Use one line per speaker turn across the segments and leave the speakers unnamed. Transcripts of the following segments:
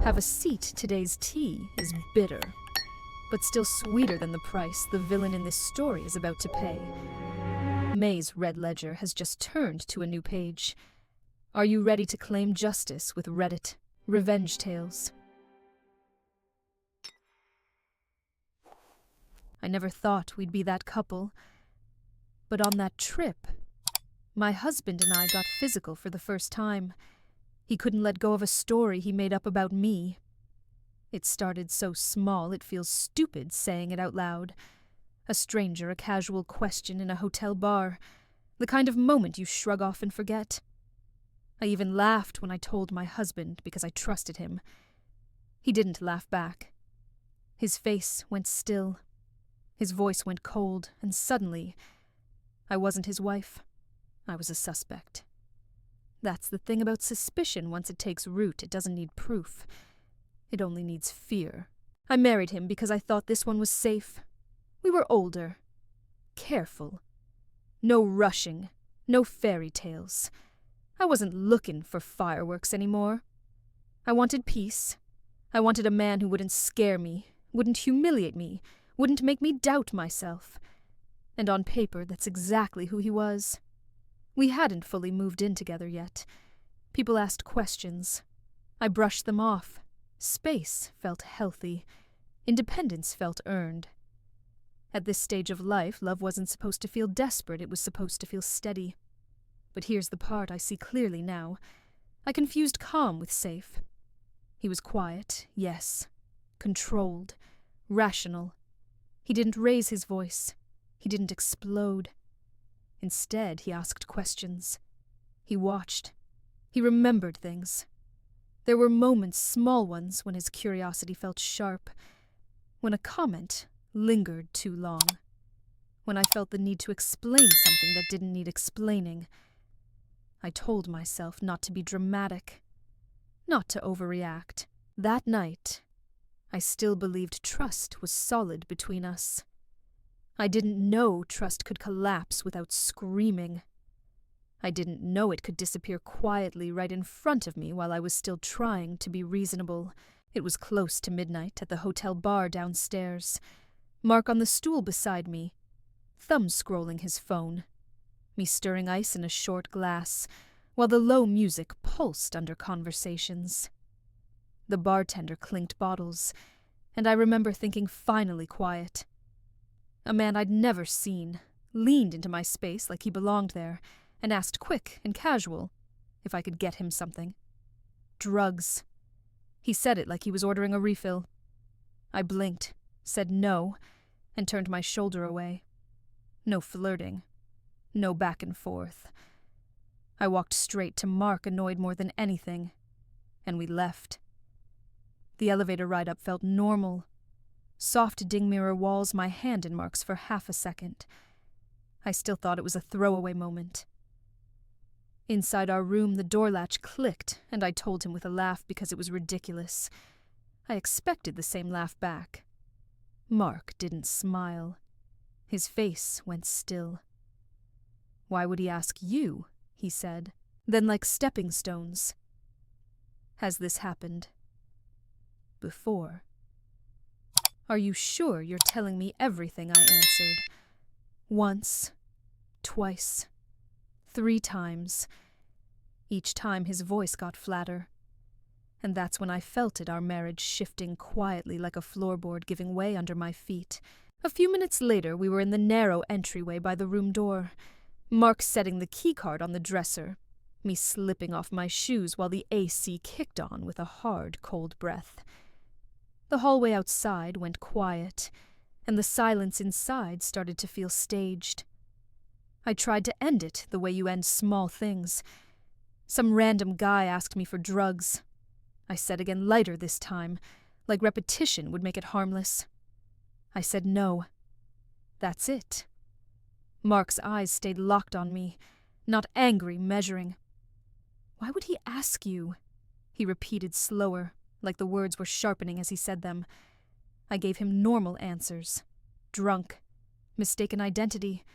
Have a seat, today's tea is bitter, but still sweeter than the price the villain in this story is about to pay. May's red ledger has just turned to a new page. Are you ready to claim justice with Reddit Revenge Tales? I never thought we'd be that couple, but on that trip, my husband and I got physical for the first time. He couldn't let go of a story he made up about me. It started so small it feels stupid saying it out loud. A stranger, a casual question in a hotel bar, the kind of moment you shrug off and forget. I even laughed when I told my husband because I trusted him. He didn't laugh back. His face went still. His voice went cold, and suddenly, I wasn't his wife. I was a suspect. That's the thing about suspicion. Once it takes root, it doesn't need proof. It only needs fear. I married him because I thought this one was safe. We were older. Careful. No rushing. No fairy tales. I wasn't looking for fireworks anymore. I wanted peace. I wanted a man who wouldn't scare me, wouldn't humiliate me, wouldn't make me doubt myself. And on paper, that's exactly who he was. We hadn't fully moved in together yet. People asked questions. I brushed them off. Space felt healthy. Independence felt earned. At this stage of life, love wasn't supposed to feel desperate, it was supposed to feel steady. But here's the part I see clearly now. I confused calm with safe. He was quiet, yes. Controlled. Rational. He didn't raise his voice. He didn't explode. Instead, he asked questions. He watched. He remembered things. There were moments, small ones, when his curiosity felt sharp. When a comment lingered too long. When I felt the need to explain something that didn't need explaining. I told myself not to be dramatic. Not to overreact. That night, I still believed trust was solid between us. I didn't know trust could collapse without screaming. I didn't know it could disappear quietly right in front of me while I was still trying to be reasonable. It was close to midnight at the hotel bar downstairs. Mark on the stool beside me, thumb scrolling his phone. Me stirring ice in a short glass, while the low music pulsed under conversations. The bartender clinked bottles, and I remember thinking finally quiet. A man I'd never seen leaned into my space like he belonged there and asked quick and casual if I could get him something. Drugs. He said it like he was ordering a refill. I blinked, said no, and turned my shoulder away. No flirting. No back and forth. I walked straight to Mark, annoyed more than anything, and we left. The elevator ride up felt normal. Soft ding mirror walls, my hand in Mark's for half a second. I still thought it was a throwaway moment. Inside our room, the door latch clicked, and I told him with a laugh because it was ridiculous. I expected the same laugh back. Mark didn't smile. His face went still. "Why would he ask you?" he said. Then, like stepping stones. "Has this happened before?" "Are you sure you're telling me everything?" I answered. Once, twice, 3 times. Each time his voice got flatter. And that's when I felt it, our marriage shifting quietly like a floorboard giving way under my feet. A few minutes later, we were in the narrow entryway by the room door. Mark setting the keycard on the dresser. Me slipping off my shoes while the AC kicked on with a hard, cold breath. The hallway outside went quiet, and the silence inside started to feel staged. I tried to end it the way you end small things. Some random guy asked me for drugs. I said again lighter this time, like repetition would make it harmless. I said no. That's it. Mark's eyes stayed locked on me, not angry, measuring. "Why would he ask you?" he repeated slower, like the words were sharpening as he said them. I gave him normal answers. Drunk. Mistaken identity.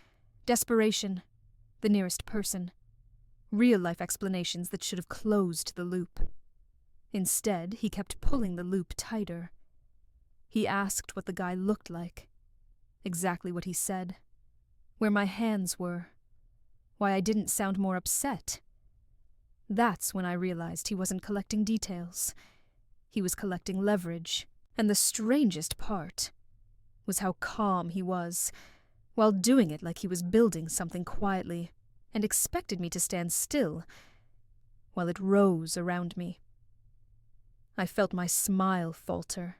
Desperation. The nearest person. Real-life explanations that should have closed the loop. Instead, he kept pulling the loop tighter. He asked what the guy looked like. Exactly what he said. Where my hands were. Why I didn't sound more upset. That's when I realized he wasn't collecting details. He was collecting leverage. And the strangest part was how calm he was, while doing it like he was building something quietly, and expected me to stand still, while it rose around me. I felt my smile falter.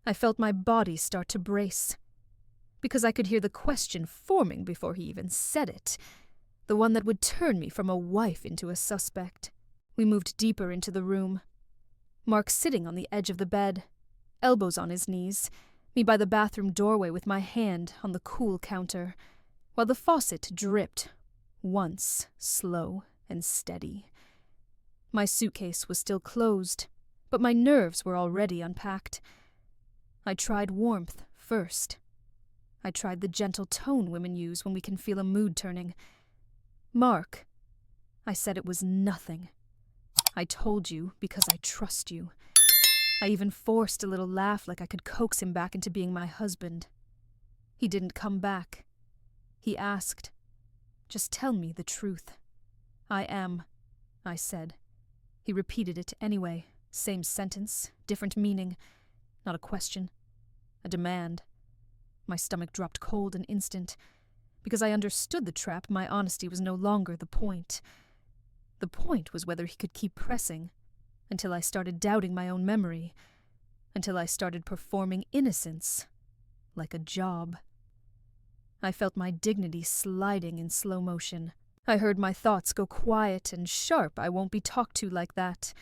I felt my body start to brace, because I could hear the question forming before he even said it, the one that would turn me from a wife into a suspect. We moved deeper into the room. Mark sitting on the edge of the bed, elbows on his knees, me by the bathroom doorway with my hand on the cool counter, while the faucet dripped, once slow and steady. My suitcase was still closed, but my nerves were already unpacked. I tried warmth first. I tried the gentle tone women use when we can feel a mood turning. Mark, I said it was nothing. I told you because I trust you. I even forced a little laugh like I could coax him back into being my husband. He didn't come back. He asked, "Just tell me the truth." "I am," I said. He repeated it anyway, same sentence, different meaning. Not a question. A demand. My stomach dropped cold an instant. Because I understood the trap, my honesty was no longer the point. The point was whether he could keep pressing, until I started doubting my own memory, until I started performing innocence, like a job. I felt my dignity sliding in slow motion. I heard my thoughts go quiet and sharp. I won't be talked to like that.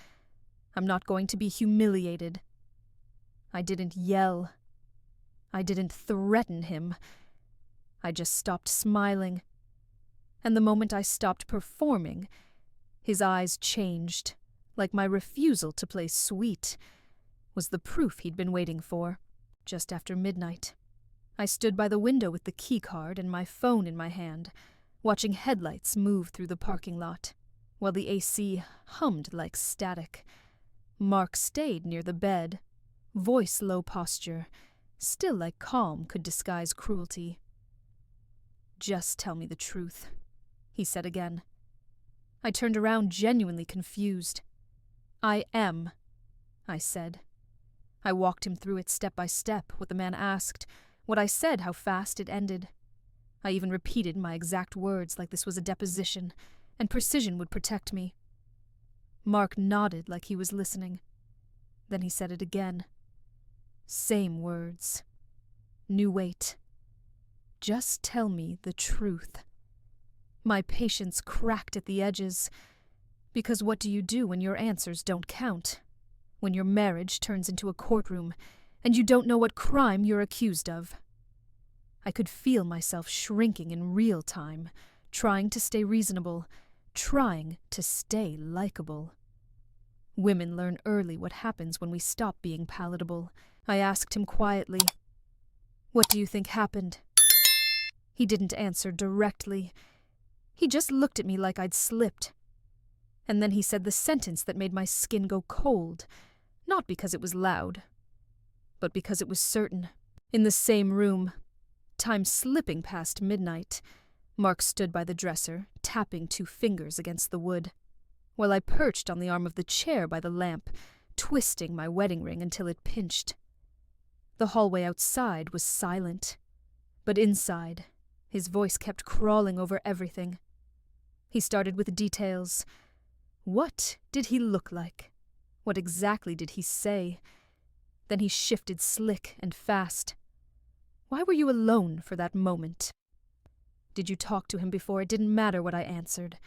I'm not going to be humiliated. I didn't yell. I didn't threaten him. I just stopped smiling. And the moment I stopped performing, his eyes changed, like my refusal to play sweet was the proof he'd been waiting for. Just after midnight, I stood by the window with the key card and my phone in my hand, watching headlights move through the parking lot, while the AC hummed like static. Mark stayed near the bed, voice low posture, still like calm could disguise cruelty. "Just tell me the truth," he said again. I turned around genuinely confused. "I am," I said. I walked him through it step by step, what the man asked, what I said, how fast it ended. I even repeated my exact words like this was a deposition, and precision would protect me. Mark nodded like he was listening. Then he said it again. Same words. New weight. "Just tell me the truth." My patience cracked at the edges. Because what do you do when your answers don't count? When your marriage turns into a courtroom, and you don't know what crime you're accused of? I could feel myself shrinking in real time, trying to stay reasonable, trying to stay likable. Women learn early what happens when we stop being palatable. I asked him quietly, "What do you think happened?" He didn't answer directly. He just looked at me like I'd slipped. And then he said the sentence that made my skin go cold, not because it was loud, but because it was certain. In the same room, time slipping past midnight, Mark stood by the dresser, tapping 2 fingers against the wood, while I perched on the arm of the chair by the lamp, twisting my wedding ring until it pinched. The hallway outside was silent, but inside, his voice kept crawling over everything. He started with details. What did he look like? What exactly did he say? Then he shifted slick and fast. Why were you alone for that moment? Did you talk to him before? It didn't matter what I answered.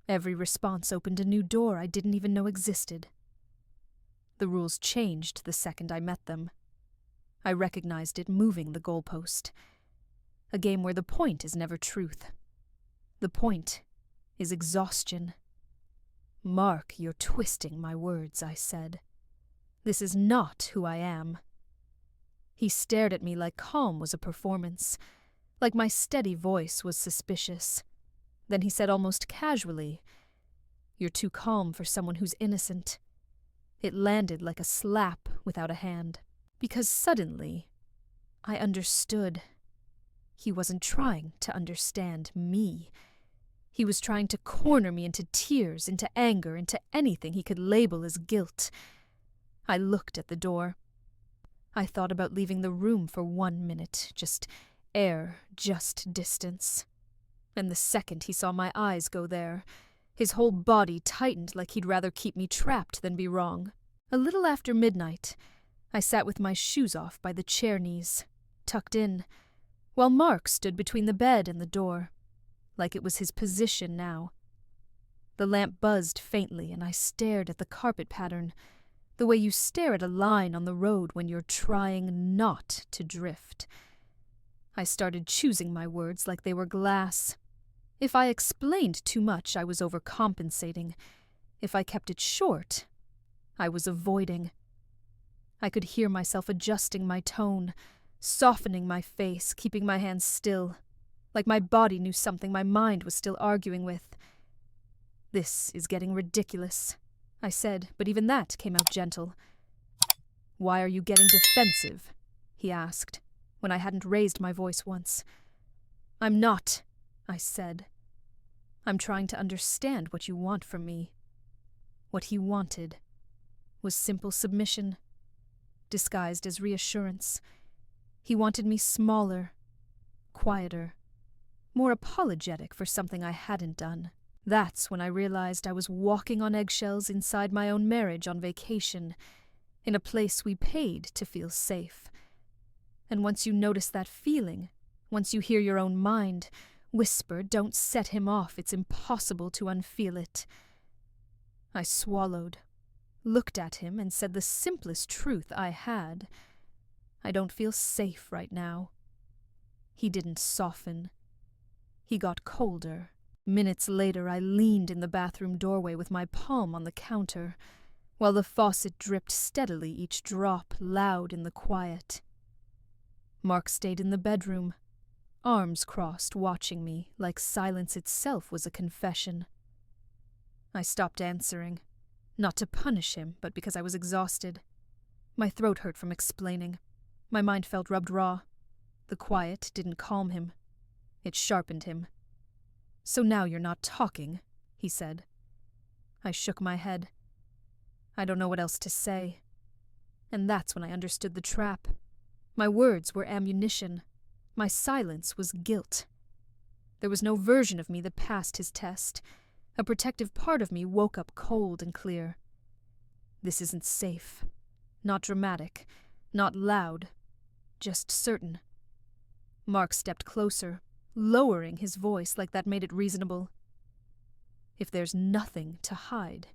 Every response opened a new door I didn't even know existed. The rules changed the second I met them. I recognized it moving the goalpost. A game where the point is never truth. The point is exhaustion. "Mark, you're twisting my words," I said. "This is not who I am." He stared at me like calm was a performance, like my steady voice was suspicious. Then he said almost casually, "You're too calm for someone who's innocent. It landed like a slap without a hand. Because suddenly, I understood. He wasn't trying to understand me. He was trying to corner me into tears, into anger, into anything he could label as guilt. I looked at the door. I thought about leaving the room for 1 minute, just air, just distance. And the second he saw my eyes go there, his whole body tightened like he'd rather keep me trapped than be wrong. A little after midnight, I sat with my shoes off by the chair knees, tucked in, while Mark stood between the bed and the door, like it was his position now. The lamp buzzed faintly, and I stared at the carpet pattern, the way you stare at a line on the road when you're trying not to drift. I started choosing my words like they were glass. If I explained too much, I was overcompensating. If I kept it short, I was avoiding. I could hear myself adjusting my tone, softening my face, keeping my hands still, like my body knew something my mind was still arguing with. "This is getting ridiculous," I said, but even that came out gentle. "Why are you getting defensive?" he asked, when I hadn't raised my voice once. "I'm not," I said. "I'm trying to understand what you want from me." What he wanted was simple submission, disguised as reassurance. He wanted me smaller, quieter, more apologetic for something I hadn't done. That's when I realized I was walking on eggshells inside my own marriage on vacation, in a place we paid to feel safe. And once you notice that feeling, once you hear your own mind whisper, "Don't set him off, it's impossible to unfeel it." I swallowed, looked at him, and said the simplest truth I had. "I don't feel safe right now." He didn't soften. He got colder. Minutes later, I leaned in the bathroom doorway with my palm on the counter, while the faucet dripped steadily, each drop loud in the quiet. Mark stayed in the bedroom, arms crossed, watching me, like silence itself was a confession. I stopped answering, not to punish him, but because I was exhausted. My throat hurt from explaining. My mind felt rubbed raw. The quiet didn't calm him. It sharpened him. "So now you're not talking," he said. I shook my head. I don't know what else to say. And that's when I understood the trap. My words were ammunition. My silence was guilt. There was no version of me that passed his test. A protective part of me woke up cold and clear. This isn't safe. Not dramatic. Not loud. Just certain. Mark stepped closer, lowering his voice like that made it reasonable. "If there's nothing to hide,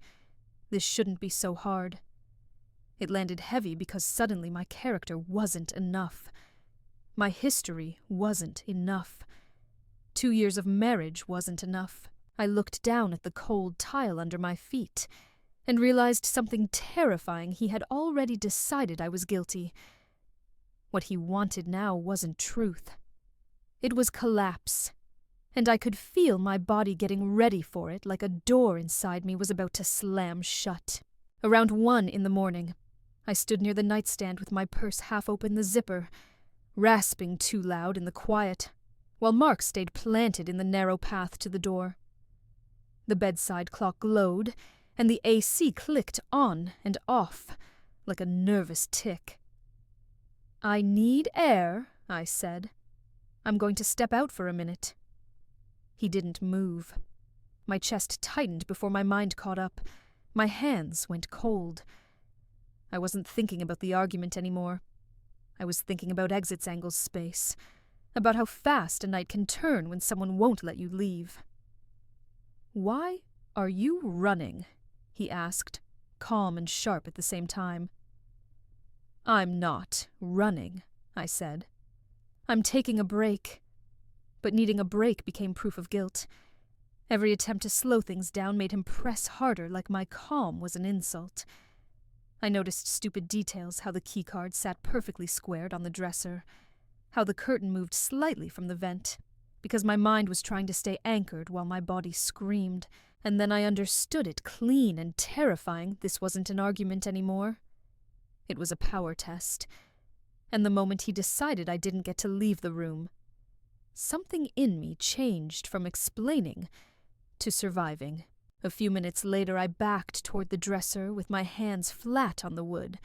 this shouldn't be so hard." It landed heavy because suddenly my character wasn't enough. My history wasn't enough. 2 years of marriage wasn't enough. I looked down at the cold tile under my feet and realized something terrifying. He had already decided I was guilty. What he wanted now wasn't truth. It was collapse, and I could feel my body getting ready for it like a door inside me was about to slam shut. Around 1 in the morning, I stood near the nightstand with my purse half open the zipper, rasping too loud in the quiet, while Mark stayed planted in the narrow path to the door. The bedside clock glowed, and the AC clicked on and off like a nervous tick. "I need air," I said. "I'm going to step out for a minute." He didn't move. My chest tightened before my mind caught up. My hands went cold. I wasn't thinking about the argument anymore. I was thinking about exits angles space, about how fast a night can turn when someone won't let you leave. "Why are you running?" he asked, calm and sharp at the same time. "I'm not running," I said. "I'm taking a break." But needing a break became proof of guilt. Every attempt to slow things down made him press harder, like my calm was an insult. I noticed stupid details, how the keycard sat perfectly squared on the dresser, how the curtain moved slightly from the vent, because my mind was trying to stay anchored while my body screamed. And then I understood it clean and terrifying. This wasn't an argument anymore. It was a power test. And the moment he decided I didn't get to leave the room, something in me changed from explaining to surviving. A few minutes later, I backed toward the dresser with my hands flat on the wood,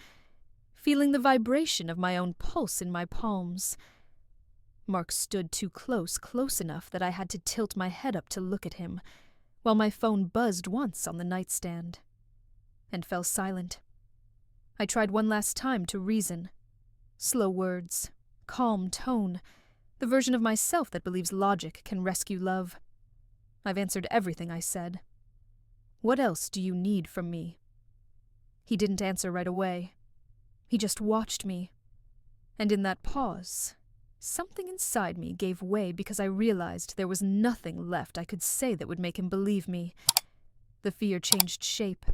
feeling the vibration of my own pulse in my palms. Mark stood too close enough that I had to tilt my head up to look at him, while my phone buzzed once on the nightstand, and fell silent. I tried one last time to reason. Slow words, calm tone, the version of myself that believes logic can rescue love. I've answered everything I said. What else do you need from me? He didn't answer right away. He just watched me. And in that pause, something inside me gave way because I realized there was nothing left I could say that would make him believe me. The fear changed shape.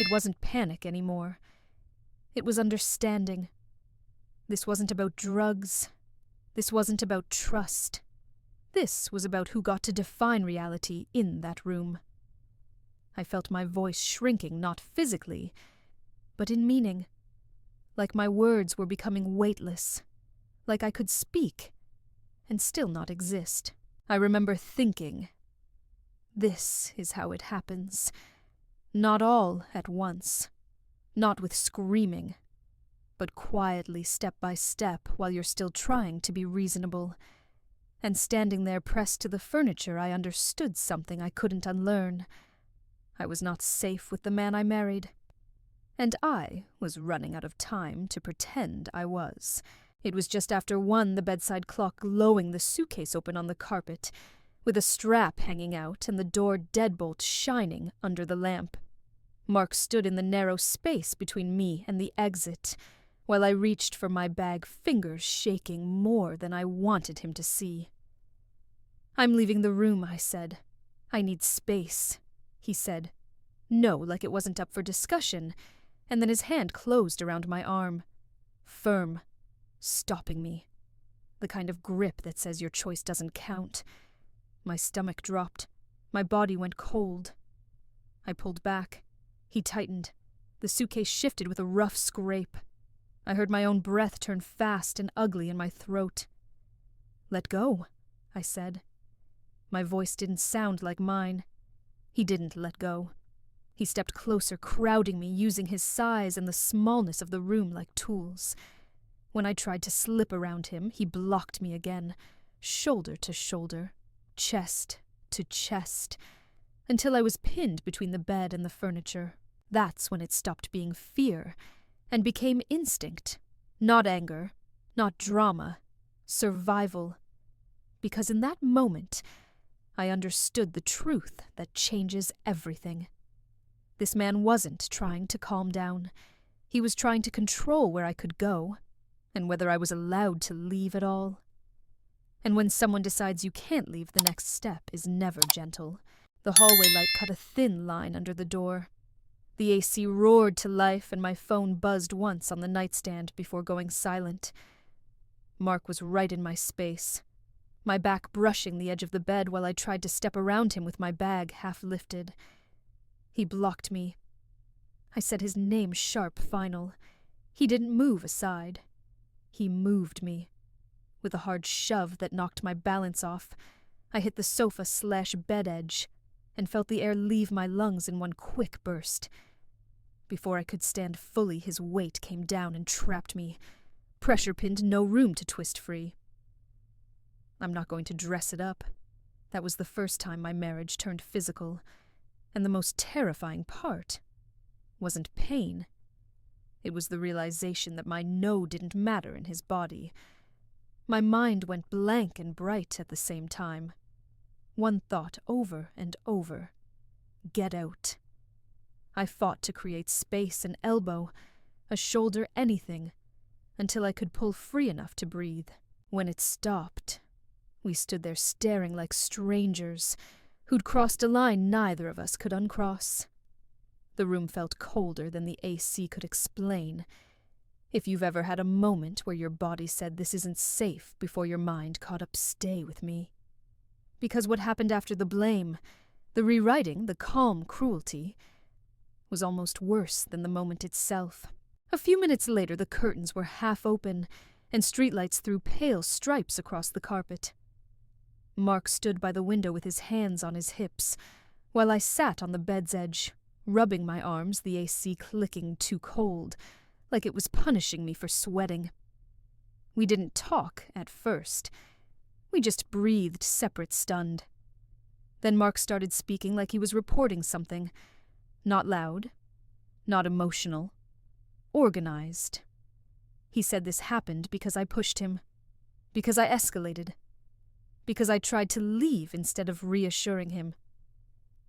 It wasn't panic anymore. It was understanding. This wasn't about drugs. This wasn't about trust. This was about who got to define reality in that room. I felt my voice shrinking, not physically, but in meaning. Like my words were becoming weightless. Like I could speak and still not exist. I remember thinking, this is how it happens. Not all at once. Not with screaming, but quietly, step by step, while you're still trying to be reasonable. And standing there pressed to the furniture, I understood something I couldn't unlearn. I was not safe with the man I married. And I was running out of time to pretend I was. It was just after 1, the bedside clock glowing, the suitcase open on the carpet, with a strap hanging out and the door deadbolt shining under the lamp. Mark stood in the narrow space between me and the exit, while I reached for my bag, fingers shaking more than I wanted him to see. I'm leaving the room, I said. I need space, he said. No, like it wasn't up for discussion, and then his hand closed around my arm. Firm, stopping me. The kind of grip that says your choice doesn't count. My stomach dropped. My body went cold. I pulled back. He tightened. The suitcase shifted with a rough scrape. I heard my own breath turn fast and ugly in my throat. Let go, I said. My voice didn't sound like mine. He didn't let go. He stepped closer, crowding me, using his size and the smallness of the room like tools. When I tried to slip around him, he blocked me again, shoulder to shoulder, chest to chest, until I was pinned between the bed and the furniture. That's when it stopped being fear and became instinct. Not anger, not drama, survival. Because in that moment, I understood the truth that changes everything. This man wasn't trying to calm down. He was trying to control where I could go, and whether I was allowed to leave at all. And when someone decides you can't leave, the next step is never gentle. The hallway light cut a thin line under the door. The AC roared to life, and my phone buzzed once on the nightstand before going silent. Mark was right in my space, my back brushing the edge of the bed while I tried to step around him with my bag half lifted. He blocked me. I said his name sharp, final. He didn't move aside. He moved me. With a hard shove that knocked my balance off, I hit the sofa/bed edge and felt the air leave my lungs in one quick burst. Before I could stand fully, his weight came down and trapped me. Pressure pinned, no room to twist free. I'm not going to dress it up. That was the first time my marriage turned physical, and the most terrifying part wasn't pain. It was the realization that my no didn't matter in his body. My mind went blank and bright at the same time. One thought over and over. Get out. I fought to create space, an elbow, a shoulder, anything, until I could pull free enough to breathe. When it stopped, we stood there staring like strangers who'd crossed a line neither of us could uncross. The room felt colder than the AC could explain. If you've ever had a moment where your body said this isn't safe before your mind caught up, stay with me. Because what happened after the blame, The rewriting, the calm cruelty, was almost worse than the moment itself. A few minutes later, the curtains were half open, and streetlights threw pale stripes across the carpet. Mark stood by the window with his hands on his hips, while I sat on the bed's edge, rubbing my arms, the AC clicking too cold, like it was punishing me for sweating. We didn't talk at first. We just breathed separate, stunned. Then Mark started speaking like he was reporting something. Not loud, not emotional, organized. He said this happened because I pushed him, because I escalated, because I tried to leave instead of reassuring him.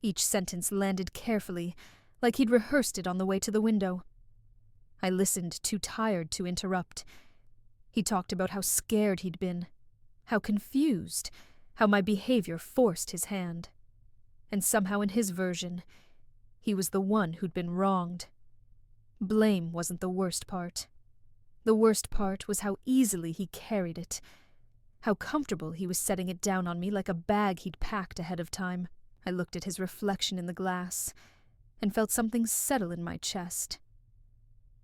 Each sentence landed carefully, like he'd rehearsed it on the way to the window. I listened, too tired to interrupt. He talked about how scared he'd been, how confused, how my behavior forced his hand. And somehow in his version, he was the one who'd been wronged. Blame wasn't the worst part. The worst part was how easily he carried it, how comfortable he was setting it down on me like a bag he'd packed ahead of time. I looked at his reflection in the glass and felt something settle in my chest.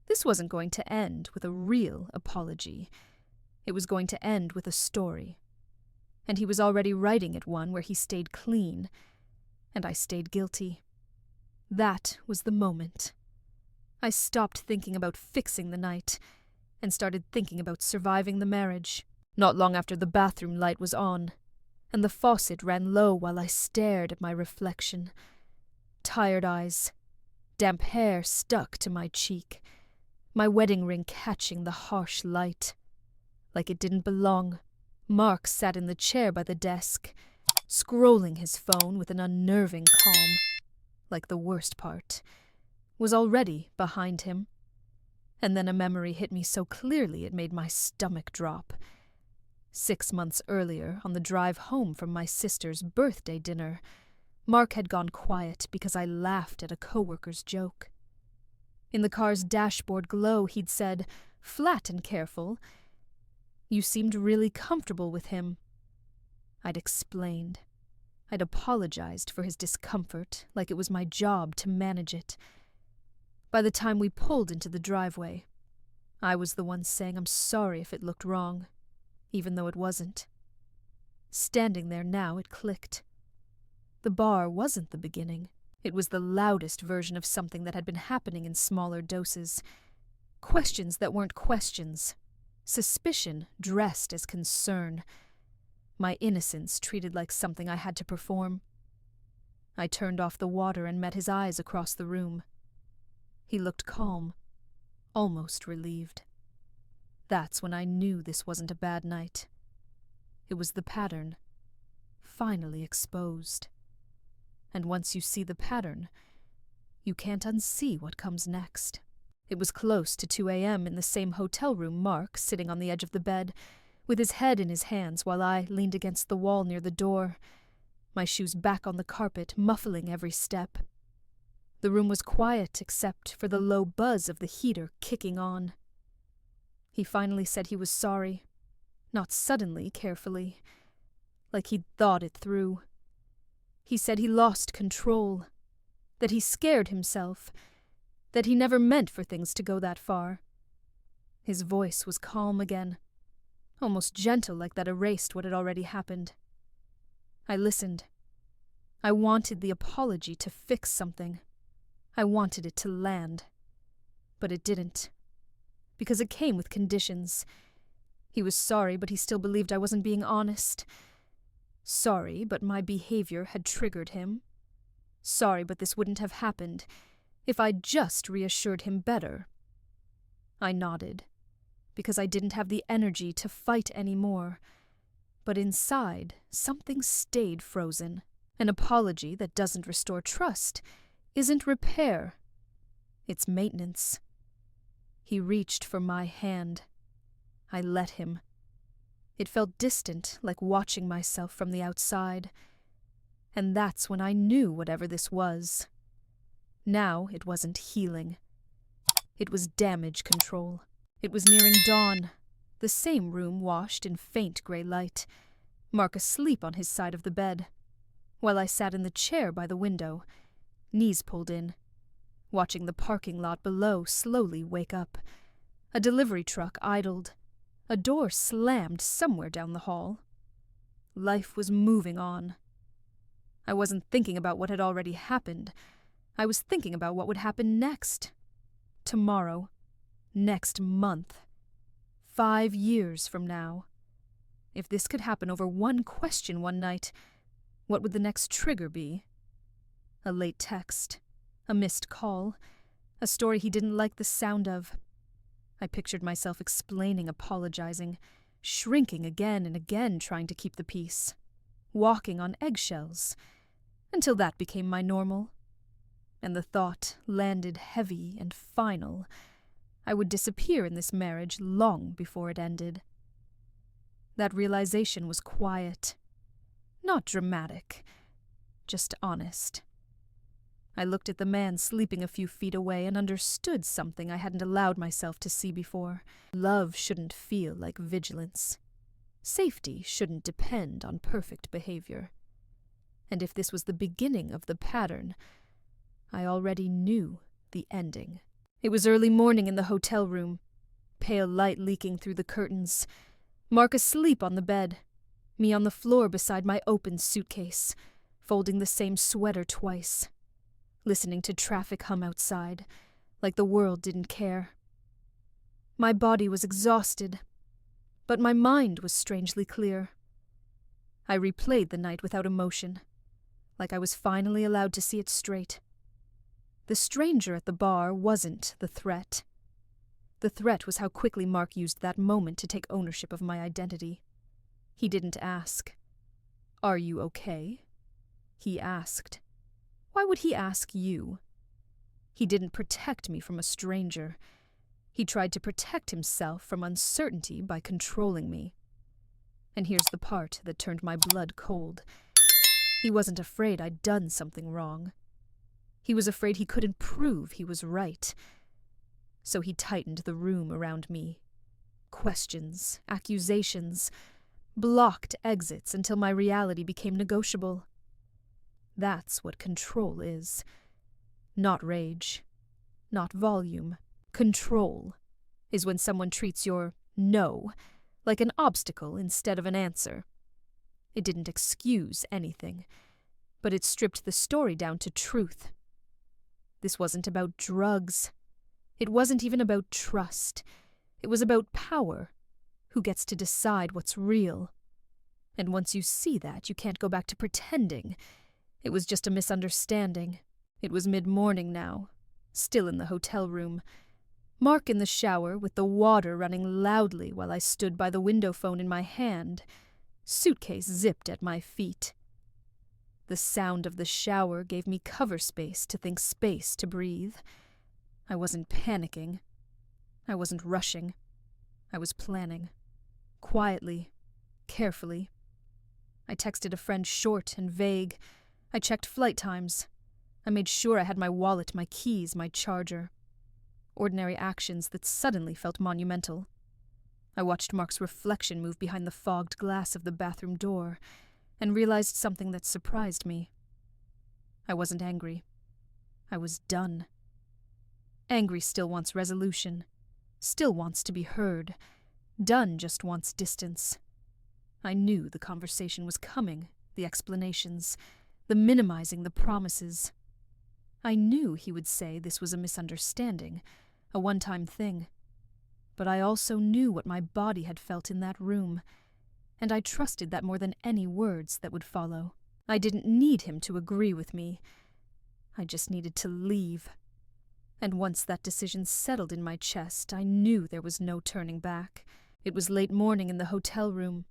This wasn't going to end with a real apology. It was going to end with a story. And he was already writing it one where he stayed clean, and I stayed guilty. That was the moment. I stopped thinking about fixing the night and started thinking about surviving the marriage. Not long after, the bathroom light was on, and the faucet ran low while I stared at my reflection. Tired eyes, damp hair stuck to my cheek, my wedding ring catching the harsh light. Like it didn't belong. Mark sat in the chair by the desk, scrolling his phone with an unnerving calm. Like the worst part was already behind him. And then a memory hit me so clearly it made my stomach drop. 6 months earlier, on the drive home from my sister's birthday dinner, Mark had gone quiet because I laughed at a coworker's joke. In the car's dashboard glow, he'd said, flat and careful, "You seemed really comfortable with him." I'd explained. I'd apologized for his discomfort, like it was my job to manage it. By the time we pulled into the driveway, I was the one saying I'm sorry if it looked wrong, even though it wasn't. Standing there now, it clicked. The bar wasn't the beginning. It was the loudest version of something that had been happening in smaller doses. Questions that weren't questions. Suspicion dressed as concern. My innocence treated like something I had to perform. I turned off the water and met his eyes across the room. He looked calm, almost relieved. That's when I knew this wasn't a bad night. It was the pattern, finally exposed. And once you see the pattern, you can't unsee what comes next. It was close to 2 a.m. in the same hotel room, Mark, sitting on the edge of the bed, with his head in his hands while I leaned against the wall near the door, my shoes back on the carpet, muffling every step. The room was quiet except for the low buzz of the heater kicking on. He finally said he was sorry, not suddenly, carefully, like he'd thought it through. He said he lost control, that he scared himself, that he never meant for things to go that far. His voice was calm again, almost gentle, like that erased what had already happened. I listened. I wanted the apology to fix something. I wanted it to land. But it didn't. Because it came with conditions. He was sorry, but he still believed I wasn't being honest. Sorry, but my behavior had triggered him. Sorry, but this wouldn't have happened if I'd just reassured him better. I nodded, because I didn't have the energy to fight anymore. But inside, something stayed frozen. An apology that doesn't restore trust isn't repair. It's maintenance. He reached for my hand. I let him. It felt distant, like watching myself from the outside. And that's when I knew whatever this was. Now it wasn't healing. It was damage control. It was nearing dawn. The same room washed in faint grey light. Mark asleep on his side of the bed. while I sat in the chair by the window, knees pulled in, watching the parking lot below slowly wake up. A delivery truck idled. A door slammed somewhere down the hall. Life was moving on. I wasn't thinking about what had already happened. I was thinking about what would happen next. Tomorrow. Next month. 5 years from now. If this could happen over one question one night, what would the next trigger be? A late text. A missed call. A story he didn't like the sound of. I pictured myself explaining, apologizing, shrinking again and again trying to keep the peace, walking on eggshells, until that became my normal. And the thought landed heavy and final. I would disappear in this marriage long before it ended. That realization was quiet, not dramatic, just honest. I looked at the man sleeping a few feet away and understood something I hadn't allowed myself to see before. Love shouldn't feel like vigilance. Safety shouldn't depend on perfect behavior. And if this was the beginning of the pattern, I already knew the ending. It was early morning in the hotel room, pale light leaking through the curtains. Mark asleep on the bed, me on the floor beside my open suitcase, folding the same sweater twice. Listening to traffic hum outside, like the world didn't care. My body was exhausted, but my mind was strangely clear. I replayed the night without emotion, like I was finally allowed to see it straight. The stranger at the bar wasn't the threat. The threat was how quickly Mark used that moment to take ownership of my identity. He didn't ask, "Are you okay?" He asked, "Why would he ask you?" He didn't protect me from a stranger. He tried to protect himself from uncertainty by controlling me. And here's the part that turned my blood cold. He wasn't afraid I'd done something wrong. He was afraid he couldn't prove he was right. So he tightened the room around me. Questions, accusations, blocked exits until my reality became negotiable. That's what control is. Not rage. Not volume. Control is when someone treats your no like an obstacle instead of an answer. It didn't excuse anything, but it stripped the story down to truth. This wasn't about drugs. It wasn't even about trust. It was about power. Who gets to decide what's real? And once you see that, you can't go back to pretending. It was just a misunderstanding. It was mid-morning now, still in the hotel room. Mark in the shower with the water running loudly while I stood by the window phone in my hand, suitcase zipped at my feet. The sound of the shower gave me cover space to breathe. I wasn't panicking. I wasn't rushing. I was planning. Quietly. Carefully. I texted a friend short and vague. I checked flight times. I made sure I had my wallet, my keys, my charger. Ordinary actions that suddenly felt monumental. I watched Mark's reflection move behind the fogged glass of the bathroom door and realized something that surprised me. I wasn't angry. I was done. Angry still wants resolution, still wants to be heard. Done just wants distance. I knew the conversation was coming, the explanations, the minimizing, the promises. I knew he would say this was a misunderstanding, a one-time thing. But I also knew what my body had felt in that room, and I trusted that more than any words that would follow. I didn't need him to agree with me. I just needed to leave. And once that decision settled in my chest, I knew there was no turning back. It was late morning in the hotel room.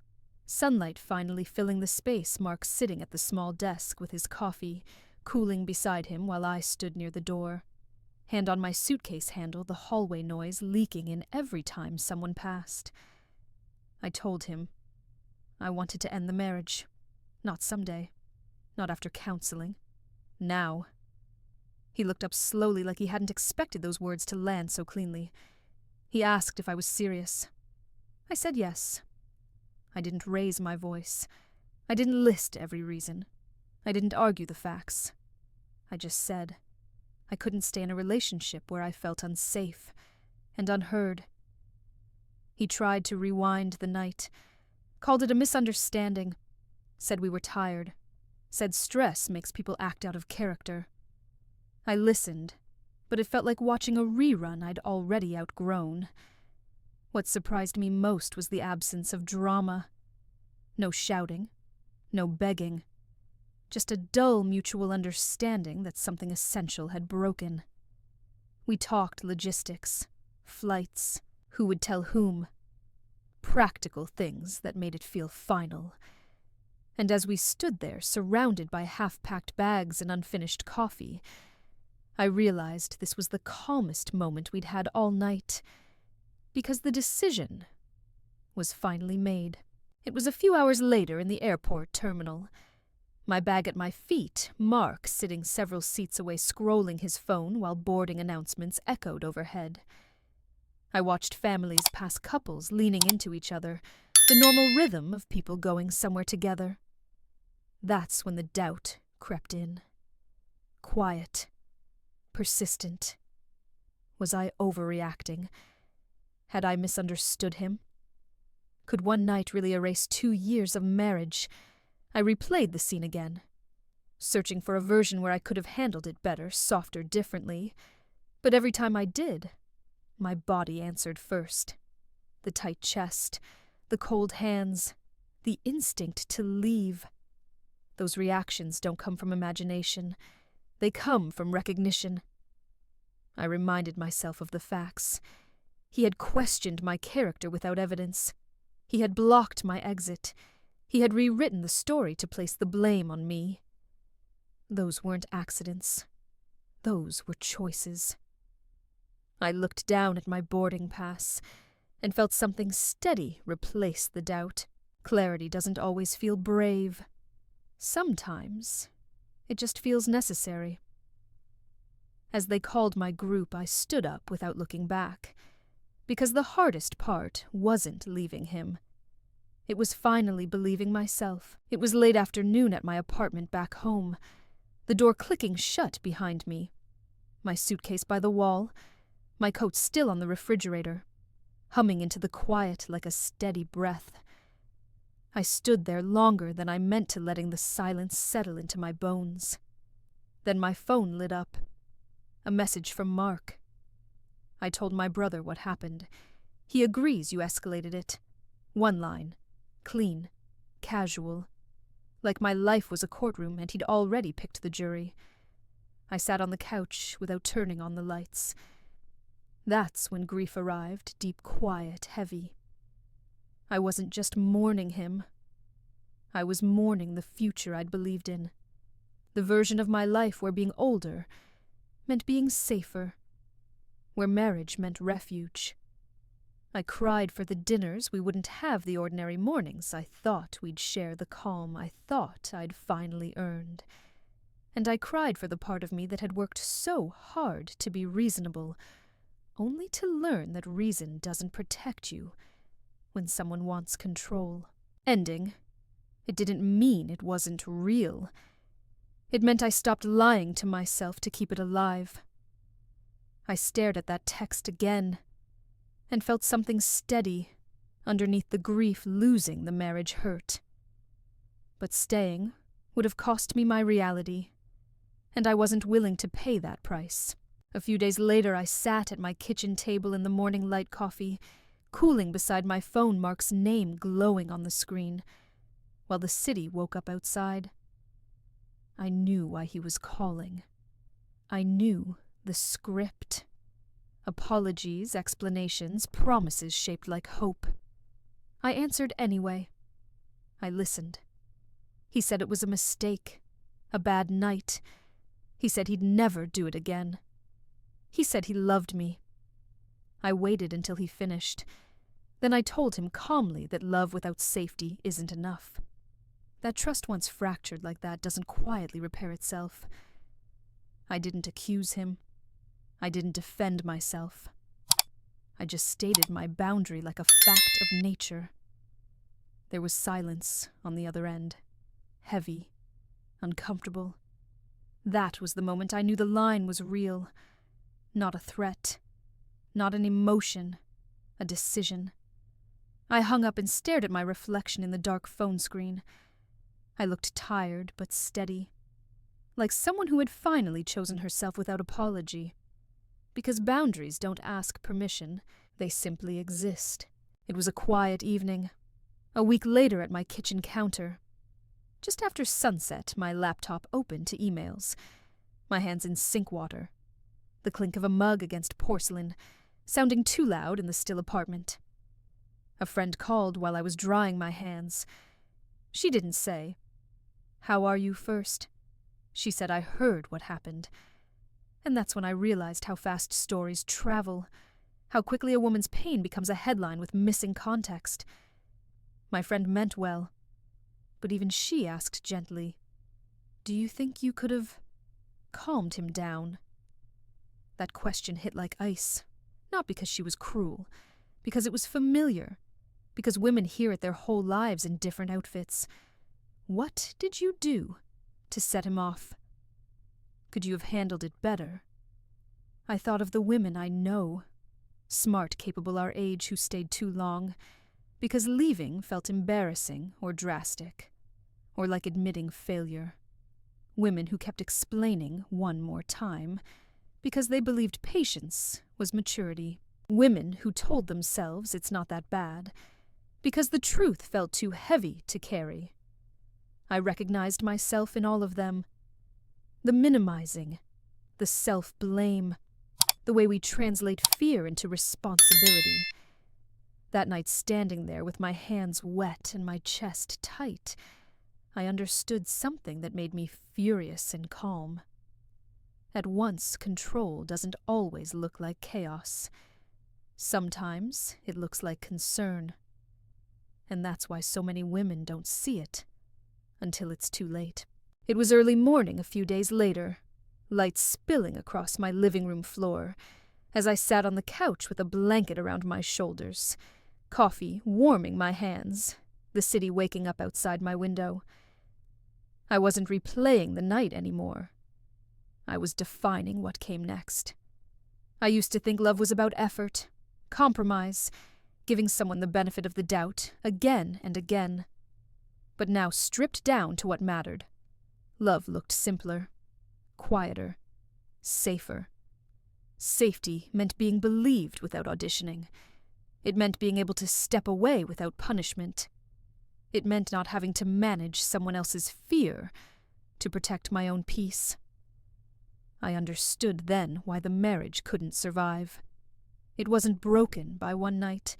Sunlight finally filling the space, Mark sitting at the small desk with his coffee, cooling beside him while I stood near the door. Hand on my suitcase handle, the hallway noise leaking in every time someone passed. I told him I wanted to end the marriage. Not someday. Not after counseling. Now. He looked up slowly like he hadn't expected those words to land so cleanly. He asked if I was serious. I said yes. I didn't raise my voice. I didn't list every reason. I didn't argue the facts. I just said I couldn't stay in a relationship where I felt unsafe and unheard. He tried to rewind the night, called it a misunderstanding, said we were tired, said stress makes people act out of character. I listened, but it felt like watching a rerun I'd already outgrown. What surprised me most was the absence of drama. No shouting, no begging, just a dull mutual understanding that something essential had broken. We talked logistics, flights, who would tell whom, practical things that made it feel final. And as we stood there, surrounded by half-packed bags and unfinished coffee, I realized this was the calmest moment we'd had all night, because the decision was finally made. It was a few hours later in the airport terminal. My bag at my feet, Mark sitting several seats away scrolling his phone while boarding announcements echoed overhead. I watched families pass couples leaning into each other, the normal rhythm of people going somewhere together. That's when the doubt crept in. Quiet. Persistent. Was I overreacting? Had I misunderstood him? Could one night really erase 2 years of marriage? I replayed the scene again, searching for a version where I could have handled it better, softer, differently. But every time I did, my body answered first. The tight chest, the cold hands, the instinct to leave. Those reactions don't come from imagination. They come from recognition. I reminded myself of the facts. He had questioned my character without evidence. He had blocked my exit. He had rewritten the story to place the blame on me. Those weren't accidents. Those were choices. I looked down at my boarding pass and felt something steady replace the doubt. Clarity doesn't always feel brave. Sometimes it just feels necessary. As they called my group, I stood up without looking back, because the hardest part wasn't leaving him. It was finally believing myself. It was late afternoon at my apartment back home, the door clicking shut behind me, my suitcase by the wall, my coat still on the refrigerator, humming into the quiet like a steady breath. I stood there longer than I meant to, letting the silence settle into my bones. Then my phone lit up. A message from Mark. I told my brother what happened. He agrees you escalated it. One line. Clean. Casual. Like my life was a courtroom and he'd already picked the jury. I sat on the couch without turning on the lights. That's when grief arrived, deep, quiet, heavy. I wasn't just mourning him. I was mourning the future I'd believed in. The version of my life where being older meant being safer, where marriage meant refuge. I cried for the dinners we wouldn't have, the ordinary mornings I thought we'd share, the calm I thought I'd finally earned. And I cried for the part of me that had worked so hard to be reasonable, only to learn that reason doesn't protect you when someone wants control. Ending. It didn't mean it wasn't real. It meant I stopped lying to myself to keep it alive. I stared at that text again, and felt something steady underneath the grief losing the marriage hurt. But staying would have cost me my reality, and I wasn't willing to pay that price. A few days later I sat at my kitchen table in the morning light coffee, cooling beside my phone, Mark's name glowing on the screen, while the city woke up outside. I knew why he was calling. I knew the script. Apologies, explanations, promises shaped like hope. I answered anyway. I listened. He said it was a mistake, a bad night. He said he'd never do it again. He said he loved me. I waited until he finished. Then I told him calmly that love without safety isn't enough. That trust once fractured like that doesn't quietly repair itself. I didn't accuse him. I didn't defend myself. I just stated my boundary like a fact of nature. There was silence on the other end, heavy, uncomfortable. That was the moment I knew the line was real. Not a threat. Not an emotion. A decision. I hung up and stared at my reflection in the dark phone screen. I looked tired but steady, like someone who had finally chosen herself without apology. Because boundaries don't ask permission, they simply exist. It was a quiet evening. A week later at my kitchen counter. Just after sunset, my laptop opened to emails. My hands in sink water. The clink of a mug against porcelain, sounding too loud in the still apartment. A friend called while I was drying my hands. She didn't say, "How are you?" first. She said I heard what happened. And that's when I realized how fast stories travel, how quickly a woman's pain becomes a headline with missing context. My friend meant well, but even she asked gently, "Do you think you could have calmed him down?" That question hit like ice, not because she was cruel, because it was familiar, because women hear it their whole lives in different outfits. What did you do to set him off? Could you have handled it better? I thought of the women I know, smart, capable our age, who stayed too long, because leaving felt embarrassing or drastic, or like admitting failure. Women who kept explaining one more time, because they believed patience was maturity. Women who told themselves it's not that bad, because the truth felt too heavy to carry. I recognized myself in all of them. The minimizing, the self-blame, the way we translate fear into responsibility. That night standing there with my hands wet and my chest tight, I understood something that made me furious and calm. At once, control doesn't always look like chaos. Sometimes it looks like concern. And that's why so many women don't see it until it's too late. It was early morning a few days later, light spilling across my living room floor, as I sat on the couch with a blanket around my shoulders, coffee warming my hands, the city waking up outside my window. I wasn't replaying the night anymore. I was defining what came next. I used to think love was about effort, compromise, giving someone the benefit of the doubt again and again. But now, stripped down to what mattered, love looked simpler, quieter, safer. Safety meant being believed without auditioning. It meant being able to step away without punishment. It meant not having to manage someone else's fear to protect my own peace. I understood then why the marriage couldn't survive. It wasn't broken by one night.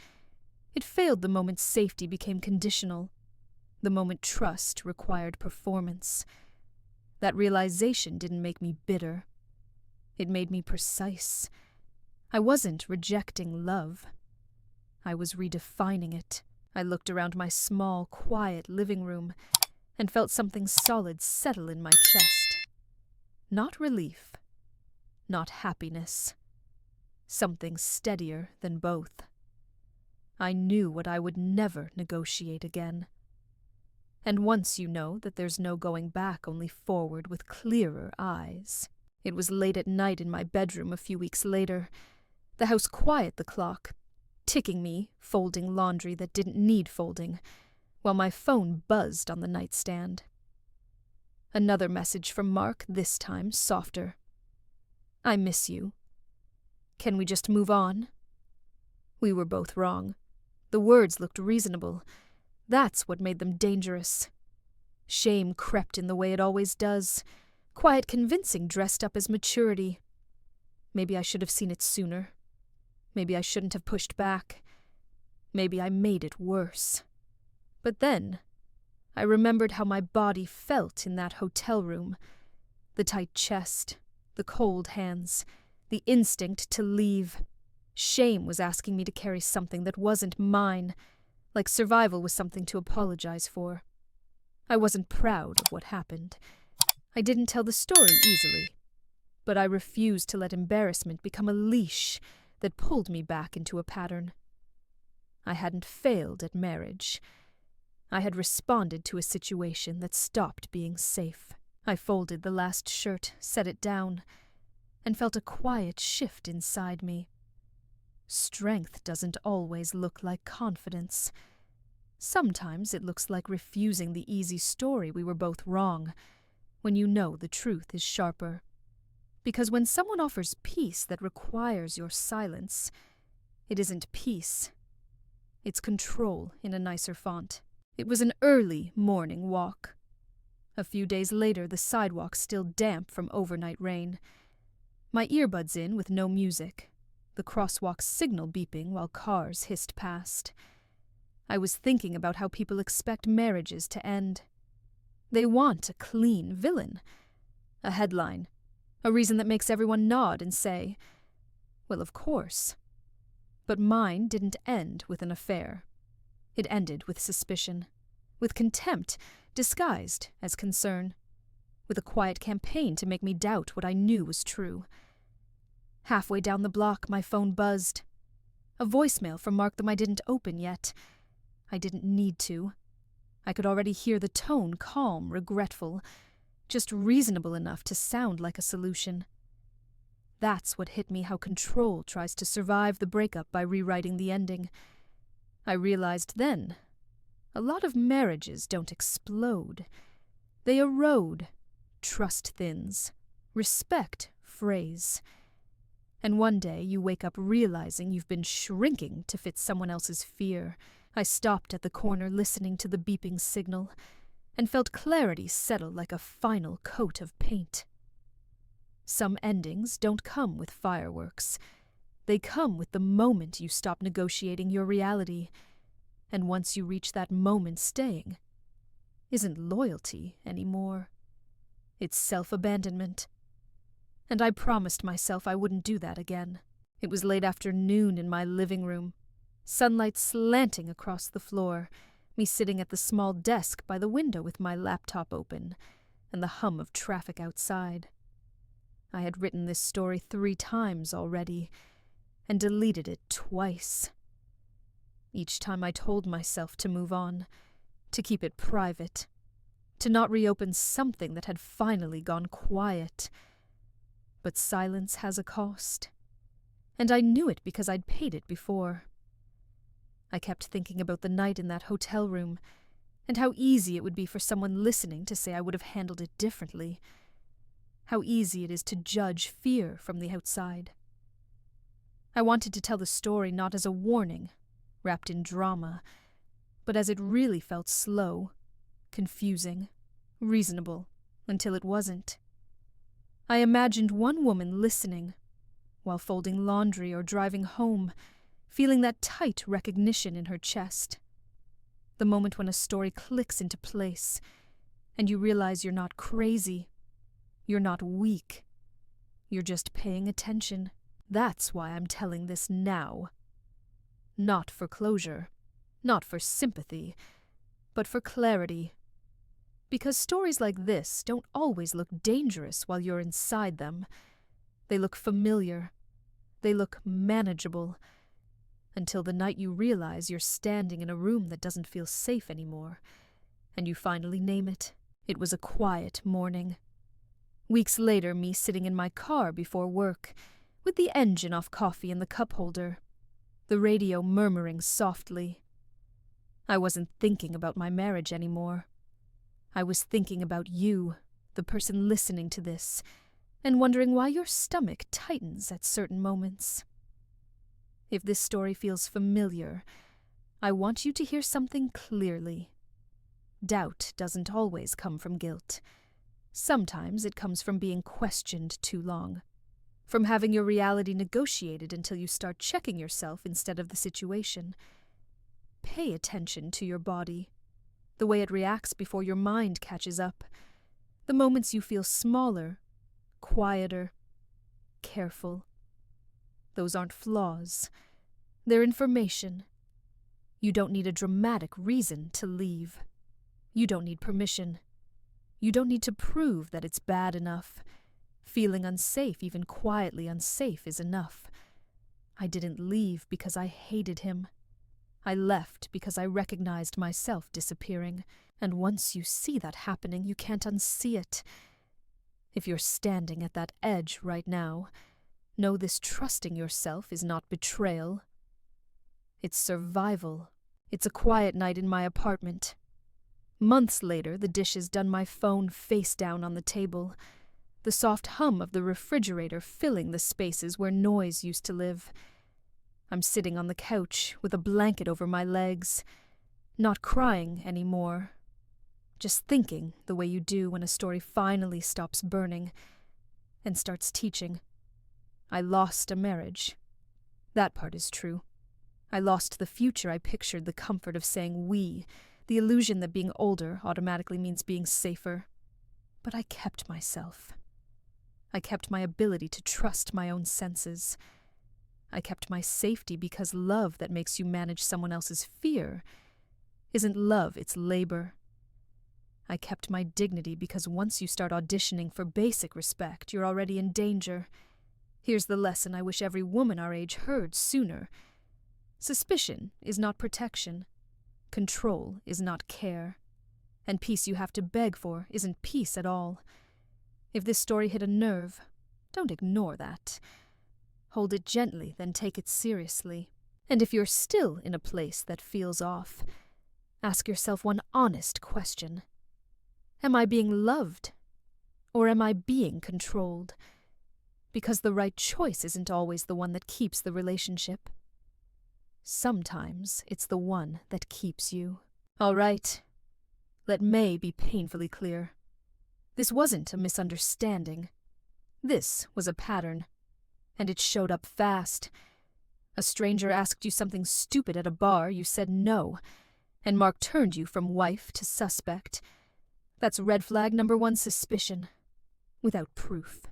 It failed the moment safety became conditional, the moment trust required performance. That realization didn't make me bitter. It made me precise. I wasn't rejecting love. I was redefining it. I looked around my small, quiet living room and felt something solid settle in my chest. Not relief. Not happiness. Something steadier than both. I knew what I would never negotiate again. And once you know that there's no going back, only forward with clearer eyes. It was late at night in my bedroom a few weeks later. The house quiet the clock, ticking me, folding laundry that didn't need folding, while my phone buzzed on the nightstand. Another message from Mark, this time softer. "I miss you. Can we just move on?" We were both wrong. The words looked reasonable. That's what made them dangerous. Shame crept in the way it always does. Quiet convincing dressed up as maturity. Maybe I should have seen it sooner. Maybe I shouldn't have pushed back. Maybe I made it worse. But then, I remembered how my body felt in that hotel room. The tight chest, the cold hands, the instinct to leave. Shame was asking me to carry something that wasn't mine, like survival was something to apologize for. I wasn't proud of what happened. I didn't tell the story easily, but I refused to let embarrassment become a leash that pulled me back into a pattern. I hadn't failed at marriage. I had responded to a situation that stopped being safe. I folded the last shirt, set it down, and felt a quiet shift inside me. Strength doesn't always look like confidence. Sometimes it looks like refusing the easy story we were both wrong, when you know the truth is sharper. Because when someone offers peace that requires your silence, it isn't peace. It's control in a nicer font. It was an early morning walk. A few days later, the sidewalk still damp from overnight rain. My earbuds in with no music, the crosswalk signal beeping while cars hissed past. I was thinking about how people expect marriages to end. They want a clean villain, a headline, a reason that makes everyone nod and say, well, of course. But mine didn't end with an affair. It ended with suspicion, with contempt disguised as concern, with a quiet campaign to make me doubt what I knew was true. Halfway down the block, my phone buzzed. A voicemail from Mark I didn't open yet. I didn't need to. I could already hear the tone calm, regretful, just reasonable enough to sound like a solution. That's what hit me, how control tries to survive the breakup by rewriting the ending. I realized then, a lot of marriages don't explode. They erode. Trust thins. Respect frays. And one day you wake up realizing you've been shrinking to fit someone else's fear. I stopped at the corner listening to the beeping signal, and felt clarity settle like a final coat of paint. Some endings don't come with fireworks. They come with the moment you stop negotiating your reality, and once you reach that moment, staying isn't loyalty anymore. It's self-abandonment. And I promised myself I wouldn't do that again. It was late afternoon in my living room, sunlight slanting across the floor, me sitting at the small desk by the window with my laptop open, and the hum of traffic outside. I had written this story 3 times already, and deleted it twice. Each time I told myself to move on, to keep it private, to not reopen something that had finally gone quiet. But silence has a cost, and I knew it because I'd paid it before. I kept thinking about the night in that hotel room, and how easy it would be for someone listening to say I would have handled it differently. How easy it is to judge fear from the outside. I wanted to tell the story not as a warning, wrapped in drama, but as it really felt slow, confusing, reasonable, until it wasn't. I imagined one woman listening, while folding laundry or driving home, feeling that tight recognition in her chest. The moment when a story clicks into place, and you realize you're not crazy, you're not weak, you're just paying attention. That's why I'm telling this now. Not for closure, not for sympathy, but for clarity. Because stories like this don't always look dangerous while you're inside them. They look familiar. They look manageable. Until the night you realize you're standing in a room that doesn't feel safe anymore, and you finally name it. It was a quiet morning. Weeks later, me sitting in my car before work, with the engine off coffee in the cup holder, the radio murmuring softly. I wasn't thinking about my marriage anymore. I was thinking about you, the person listening to this, and wondering why your stomach tightens at certain moments. If this story feels familiar, I want you to hear something clearly. Doubt doesn't always come from guilt. Sometimes it comes from being questioned too long, from having your reality negotiated until you start checking yourself instead of the situation. Pay attention to your body, the way it reacts before your mind catches up, the moments you feel smaller, quieter, careful. Those aren't flaws. They're information. You don't need a dramatic reason to leave. You don't need permission. You don't need to prove that it's bad enough. Feeling unsafe, even quietly unsafe, is enough. I didn't leave because I hated him. I left because I recognized myself disappearing, and once you see that happening, you can't unsee it. If you're standing at that edge right now, know this trusting yourself is not betrayal. It's survival. It's a quiet night in my apartment. Months later, the dishes done my phone face down on the table, the soft hum of the refrigerator filling the spaces where noise used to live. I'm sitting on the couch with a blanket over my legs, not crying anymore, just thinking the way you do when a story finally stops burning and starts teaching. I lost a marriage. That part is true. I lost the future I pictured, the comfort of saying we, the illusion that being older automatically means being safer. But I kept myself. I kept my ability to trust my own senses. I kept my safety because love that makes you manage someone else's fear isn't love, it's labor. I kept my dignity because once you start auditioning for basic respect, you're already in danger. Here's the lesson I wish every woman our age heard sooner. Suspicion is not protection. Control is not care. And peace you have to beg for isn't peace at all. If this story hit a nerve, don't ignore that. Hold it gently, then take it seriously. And if you're still in a place that feels off, ask yourself one honest question. Am I being loved? Or am I being controlled? Because the right choice isn't always the one that keeps the relationship. Sometimes it's the one that keeps you. All right. Let May be painfully clear. This wasn't a misunderstanding. This was a pattern. And it showed up fast. A stranger asked you something stupid at a bar, you said no, and Mark turned you from wife to suspect. That's red flag number 1, suspicion. Without proof.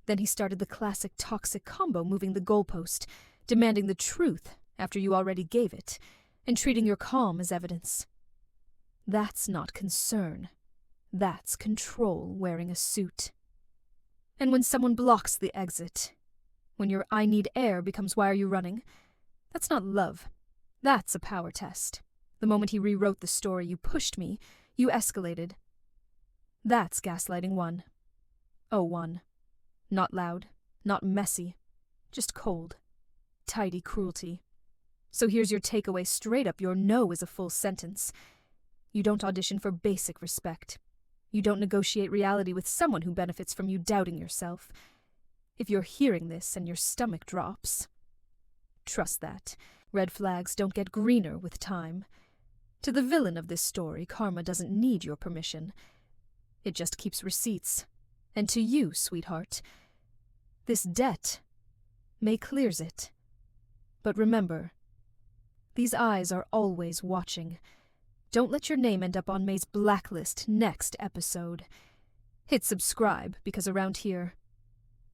Then he started the classic toxic combo, moving the goalpost, demanding the truth after you already gave it, and treating your calm as evidence. That's not concern. That's control wearing a suit. And when someone blocks the exit, when your I need air becomes why are you running, that's not love. That's a power test. The moment he rewrote the story, you pushed me, you escalated. That's gaslighting 1. Oh, 1. Not loud, not messy, just cold, tidy cruelty. So here's your takeaway straight up. Your no is a full sentence. You don't audition for basic respect. You don't negotiate reality with someone who benefits from you doubting yourself. If you're hearing this and your stomach drops, trust that. Red flags don't get greener with time. To the villain of this story, karma doesn't need your permission. It just keeps receipts. And to you, sweetheart, this debt May clears it. But remember, these eyes are always watching. Don't let your name end up on May's blacklist next episode. Hit subscribe, because around here,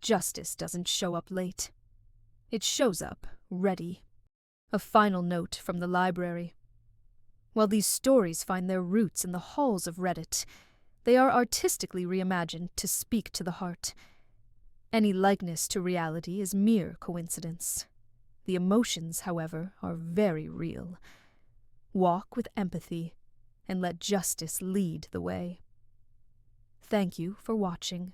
justice doesn't show up late. It shows up ready. A final note from the library. While these stories find their roots in the halls of Reddit, they are artistically reimagined to speak to the heart. Any likeness to reality is mere coincidence. The emotions, however, are very real. Walk with empathy, and let justice lead the way. Thank you for watching.